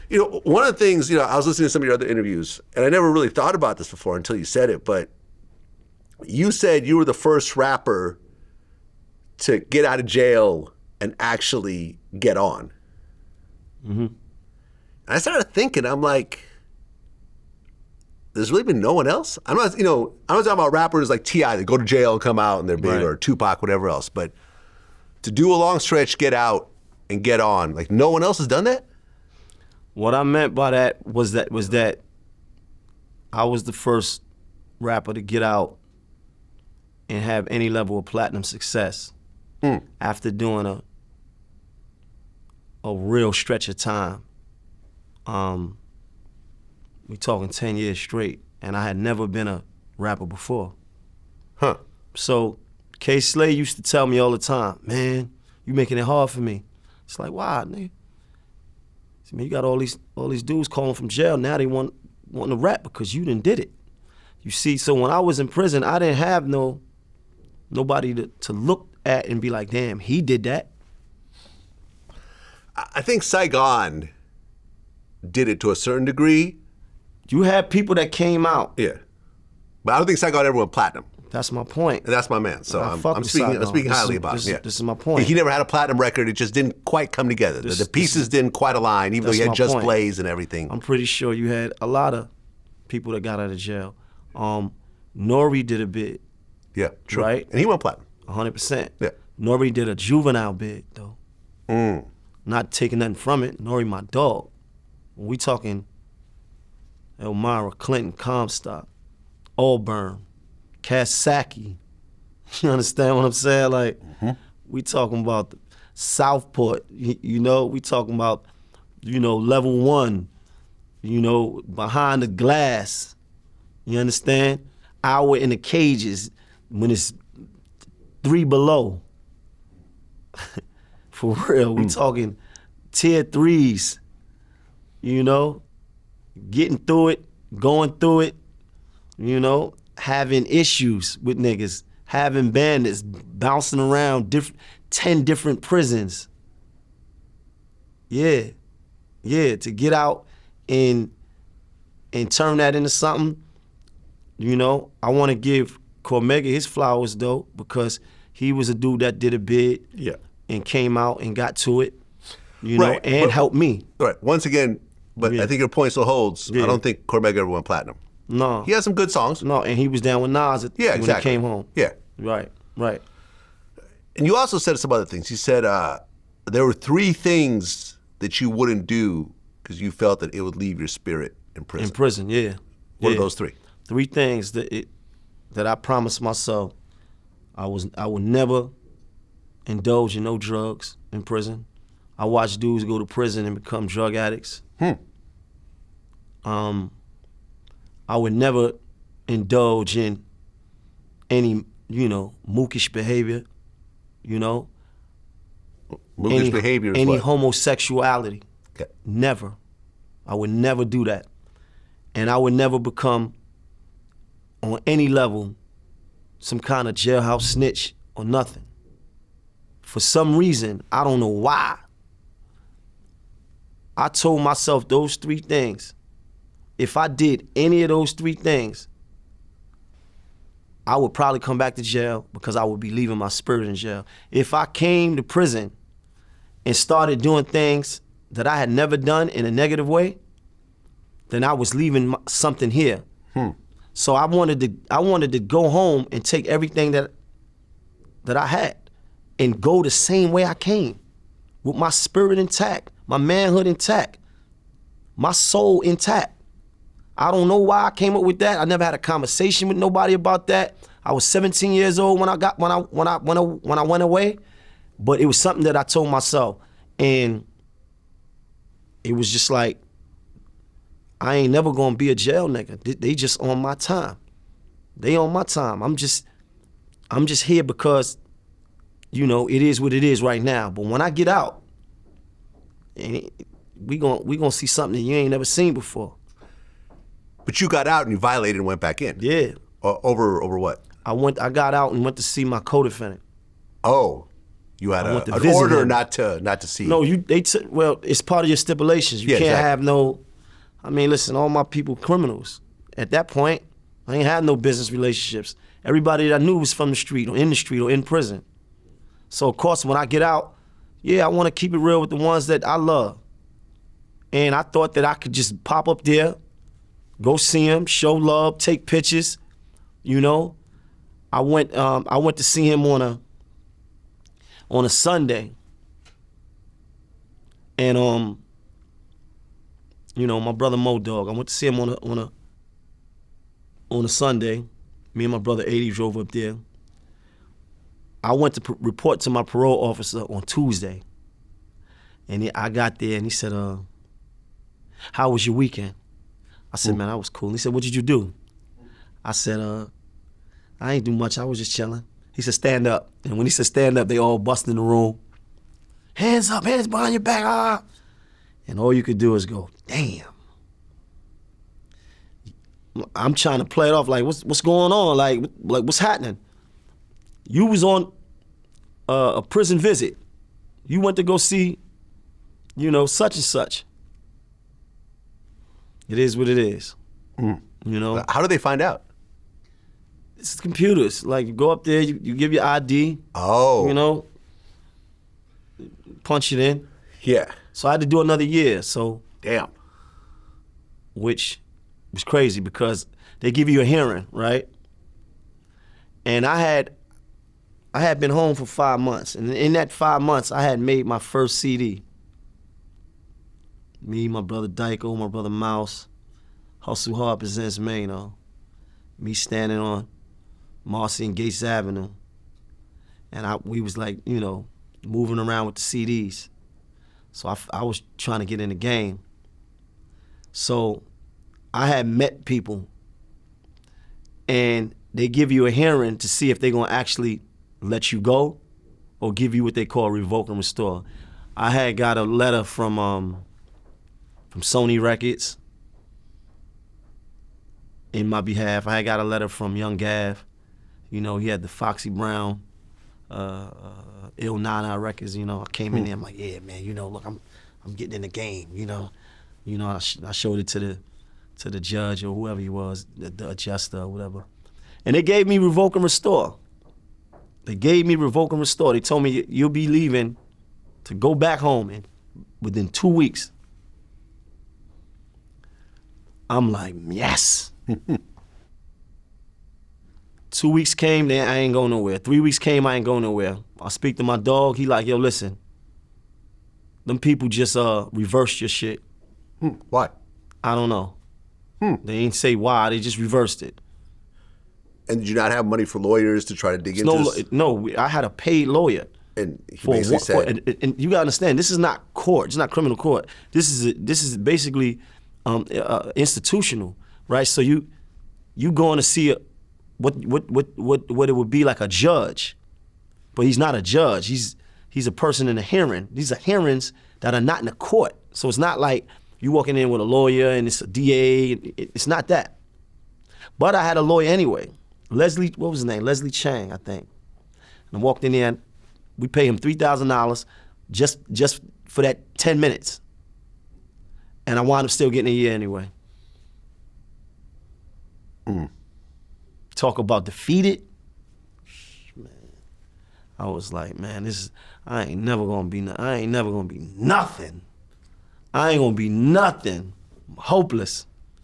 You know, one of the things, you know, I was listening to some of your other interviews, and I never really thought about this before until you said it, but you said you were the first rapper to get out of jail and actually get on. Mm-hmm. And I started thinking, I'm like, there's really been no one else? I'm not, you know, I'm not talking about rappers like T.I. that go to jail and come out and they're big, right, or Tupac, whatever else, but to do a long stretch, get out and get on, like no one else has done that? What I meant by that was that I was the first rapper to get out and have any level of platinum success after doing a real stretch of time. We talking 10 years straight, and I had never been a rapper before. Huh. So K-Slay used to tell me all the time, man, you making it hard for me. It's like, why, nigga? Man, you got all these dudes calling from jail. Now they want to rap because you done did it. You see, so when I was in prison, I didn't have nobody to look at and be like, damn, he did that. I think Saigon did it to a certain degree. You had people that came out. Yeah. But I don't think Saigon ever went platinum. That's my point. And that's my man. So I'm speaking highly about him. Yeah. This is my point. He never had a platinum record. It just didn't quite come together. The pieces didn't quite align, even though he had Just point. Blaze and everything. I'm pretty sure you had a lot of people that got out of jail. Nori did a bid. Yeah, true. Right? And he went platinum. 100%. Yeah. Nori did a juvenile bid, though. Not taking nothing from it. Nori, my dog. When we talking Elmira, Clinton, Comstock, Auburn, Kasaki. You understand what I'm saying? Like, we talking about the Southport, you know, we talking about, you know, level 1, you know, behind the glass. You understand? Hour in the cages when it's 3 below. For real, we talking tier 3s, you know, getting through it, going through it, you know, having issues with niggas, having bandits, bouncing around 10 different prisons. Yeah, to get out and turn that into something, you know, I want to give Cormega his flowers, though, because he was a dude that did a bid and came out and got to it, you know, and helped me. Right, once again, but I think your point still holds. I don't think Cormega ever went platinum. No. He has some good songs. No, and he was down with Nas when he came home. Yeah. Right. And you also said some other things. You said there were 3 things that you wouldn't do because you felt that it would leave your spirit in prison. In prison, yeah. What are those 3? 3 things that I promised myself. I would never indulge in no drugs in prison. I watched dudes go to prison and become drug addicts. I would never indulge in any, you know, mookish behavior, you know. Mookish behavior is any what? Homosexuality. Okay. Never. I would never do that. And I would never become, on any level, some kind of jailhouse snitch or nothing. For some reason, I don't know why, I told myself those 3 things. If I did any of those 3 things, I would probably come back to jail because I would be leaving my spirit in jail. If I came to prison and started doing things that I had never done in a negative way, then I was leaving something here. So I wanted to go home and take everything that I had and go the same way I came, with my spirit intact, my manhood intact, my soul intact. I don't know why I came up with that. I never had a conversation with nobody about that. I was 17 years old when I went away, but it was something that I told myself, and it was just like, I ain't never gonna be a jail nigga. They just on my time. They on my time. I'm just here because, you know, it is what it is right now. But when I get out, we gonna see something that you ain't never seen before. But you got out and you violated and went back in. Yeah. Over what? I got out and went to see my co-defendant. Oh. You had I went to an visit order him. not to see. No, well, it's part of your stipulations. You Yeah, can't exactly. have no. I mean, listen, all my people criminals. At that point, I ain't had no business relationships. Everybody that I knew was from the street or in prison. So of course, when I get out, yeah, I want to keep it real with the ones that I love. And I thought that I could just pop up there, go see him, show love, take pictures. You know, I went to see him on a Sunday. And you know, my brother Mo Dog, I went to see him on a Sunday. Me and my brother 80 drove up there. I went to report to my parole officer on Tuesday. And I got there and he said, how was your weekend? I said, man, that was cool. He said, what did you do? I said, I ain't do much. I was just chilling. He said, stand up. And when he said stand up, they all bust in the room. Hands up, hands behind your back. Ah. And all you could do is go, damn. I'm trying to play it off like, what's going on? Like what's happening? You was on a prison visit. You went to go see, you know, such and such. It is what it is. You know? How do they find out? It's computers. Like, you go up there, you give your ID. Oh. You know, punch it in. Yeah. So I had to do another year. So, Damn. which was crazy because they give you a hearing, right? And I had been home for 5 months. And in that 5 months, I had made my first CD. Me, my brother Dyko, my brother Mouse, Hustle Hard presents Maino. Me standing on Marcy and Gates Avenue. And we was like, you know, moving around with the CDs. So I was trying to get in the game. So I had met people and they give you a hearing to see if they're gonna actually let you go or give you what they call revoke and restore. I had got a letter from Sony Records in my behalf. I had got a letter from Young Gav. You know, he had the Foxy Brown, Il Nana Records. You know, I came in there. I'm like, yeah, man. You know, look, I'm getting in the game. You know, I showed it to the judge or whoever he was, the adjuster or whatever, and they gave me revoke and restore. They gave me revoke and restore. They told me you'll be leaving to go back home within 2 weeks. I'm like, yes. 2 weeks came, then I ain't going nowhere. 3 weeks came, I ain't going nowhere. I speak to my dog, he like, yo, listen, them people just reversed your shit. Why? I don't know. They ain't say why, they just reversed it. And did you not have money for lawyers to try to dig into this? No, I had a paid lawyer. And he basically said... And you gotta understand, this is not court, it's not criminal court. This is basically institutional, right? So you going to see what it would be like a judge, but he's not a judge. He's a person in a hearing. These are hearings that are not in a court. So it's not like you walking in with a lawyer and it's a DA. It's not that. But I had a lawyer anyway. Leslie, what was his name? Leslie Chang, I think. And I walked in there and we paid him $3,000 just for that 10 minutes. And I wound up still getting a year anyway. Talk about defeated. Man, I was like, man, I ain't never gonna be nothing. I ain't gonna be nothing. I'm hopeless.